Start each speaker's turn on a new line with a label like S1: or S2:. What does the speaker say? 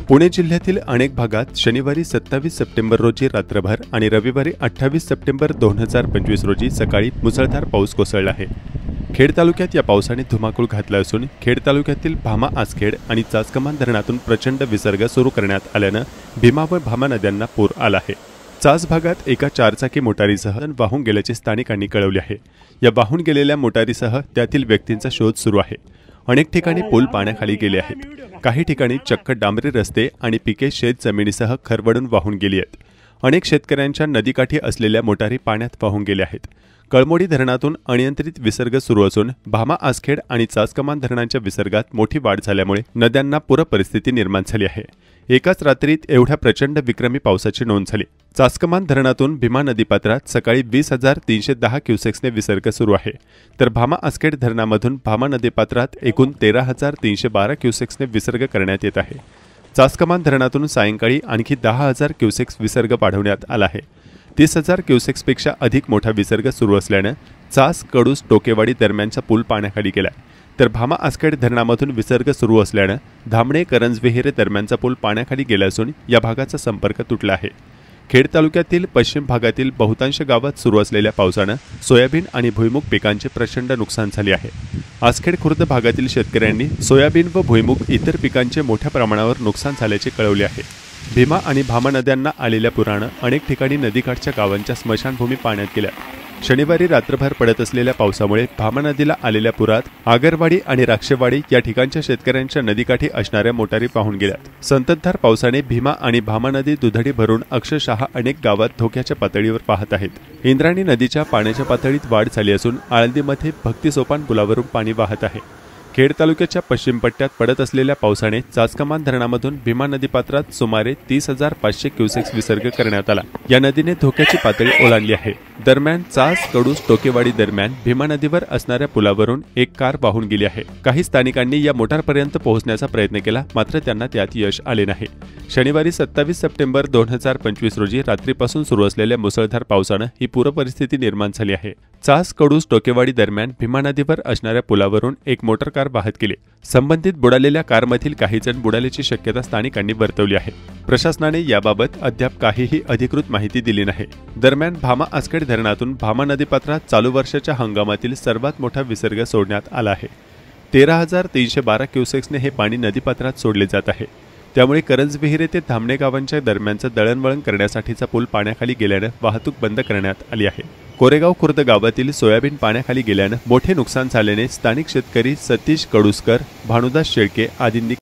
S1: पुणे जिल्ह्यातील अनेक भागात शनिवारी 27 सप्टेंबर रोजी रात्रभर आणि रविवारी 28 सप्टेंबर 2025 रोजी सकाळी मुसळधार पाऊस कोसळला आहे। खेड तालुक्यात या पावसाने धुमाकूळ घातला असून खेड तालुक्यातील भामा आसखेड आणि चासकमान धरणातून प्रचंड विसर्ग सुरू करण्यात आल्याने भीमा व भामा नद्यांना पूर आला आहे। चास भागात एका चारचाकी मोटारीसह वाहून गेल्याचे स्थानिकांनी कळवले आहे। या वाहून गेलेल्या मोटारीसह त्यातील व्यक्तींचा शोध सुरू आहे। अनेक ठिकाणी पूल पाण्याखाली गेले आहेत। काही ठिकाणी चक्क डांबरी रस्ते आणि पिके शेत जमिनीसह खरवडून वाहून गेली आहेत। अनेक शेतकऱ्यांच्या नदीकाठी असलेल्या मोटारी पाण्यात वाहून गेल्या आहेत। कळमोडी धरणातून अनियंत्रित विसर्ग सुरू असून भामा आसखेड आणि चासकमान धरणांच्या विसर्गात मोठी वाढ झाल्यामुळे नद्यांना पूर परिस्थिती निर्माण झाली आहे। एकाच रात्रीत एवढ्या प्रचंड विक्रमी पावसाची नोंद झाली। चासकमान धरणातून भीमा नदीपात्रात सकाळी 20,310 क्युसेक्सने विसर्ग सुरू आहे, तर भामा आसखेड धरणामधून भामा नदीपात्रात एकूण 13,312 क्युसेक्सने विसर्ग करण्यात येत आहे। चासकमान धरणातून सायंकाळी आणखी 10,000 क्युसेक्स विसर्ग वाढवण्यात आला आहे। 30,000 क्युसेक्सपेक्षा अधिक मोठा विसर्ग सुरू असल्याने चास कडूस टोकेवाडी दरम्यानचा पूल पाण्याखाली गेला, तर भामा आसखेड धरणामधून विसर्ग सुरू असल्याने धामणे करंजविहिरे दरम्यानचा पूल पाण्याखाली गेला असून या भागाचा संपर्क तुटला आहे। खेड तालुक्यातील पश्चिम भागातील बहुतांश गावात सुरू असलेल्या पावसाने सोयाबीन आणि भुईमुग पिकांचे प्रचंड नुकसान झाले आहे। आसखेड खुर्द भागातील शेतकऱ्यांनी सोयाबीन व भुईमुग इतर पिकांचे मोठ्या प्रमाणावर नुकसान झाल्याचे कळवले आहे। भीमा आणि भामा नद्यांना आलेल्या पुराने अनेक ठिकाणी नदीकाठच्या गावांच्या स्मशानभूमी पाण्यात गेल्या। शनिवारी रात्रभर पडत असलेल्या पावसामुळे भामा नदीला आलेल्या पुरात आगरवाडी आणि राक्षेवाडी या ठिकाणच्या शेतकऱ्यांच्या नदीकाठी असणाऱ्या मोटारी वाहून गेल्यात। संततधार पावसाने भीमा आणि भामा नदी दुधडी भरून अक्षरशः अनेक गावात धोक्याच्या पातळीवर वाहत आहेत। इंद्रायणी नदीच्या पाण्याच्या पातळीत वाढ झाली असून आळंदीमध्ये भक्ती सोपान पुलावरून पाणी वाहत आहे। खेड तालुक्याच्या पश्चिम पट्ट्यात पडत असलेल्या पावसाने चासकमान धरणामधून भीमा नदीपात्रात सुमारे 30,500 क्युसेक्स विसर्ग करण्यात आला। या नदीने धोक्याची पातळी ओलांडली आहे। दरम्यान चास कडूस टोकेवाडी दरम्यान भीमा नदीवर असणाऱ्या पुलावरून एक कार वाहून गेली आहे। काही स्थानिकांनी या मोटारपर्यंत पोहोचण्याचा प्रयत्न केला, मात्र त्यांना त्यात यश आले नाही। शनिवारी 27 सप्टेंबर 2025 रोजी रात्रीपासून सुरू असलेल्या मुसळधार पावसाने ही पूर परिस्थिती निर्माण झाली आहे। चास कडूस टोकेवाडी दरम्यान भीमा नदीवर असणाऱ्या पुलावरून एक मोटर कार वाहत गेली। संबंधित बुडालेल्या कारमधील काही जण बुडाल्याची शक्यता स्थानिकांनी वर्तवली आहे। प्रशासनाने याबाबत अद्याप काहीही अधिकृत माहिती दिली नाही। दरम्यान भामा आसखेड धरणातून भामा नदीपात्रात चालू वर्षाच्या हंगामातील सर्वात मोठा विसर्ग सोडण्यात आला आहे। 13,312 क्युसेक्सने हे पाणी नदीपात्रात सोडले जात आहे। त्यामुळे करंजविहिरे ते धामणे गावांच्या दरम्यानचा दळणवळण करण्यासाठीचा पूल पाण्याखाली गेल्याने वाहतूक बंद करण्यात आली आहे। कोरेगाव खुर्द गावातील सोयाबीन पाण्याखाली गेल्याने मोठे नुकसान झाल्याने स्थानिक शेतकरी सतीश कडुसकर, भानुदास शेळके आदींनी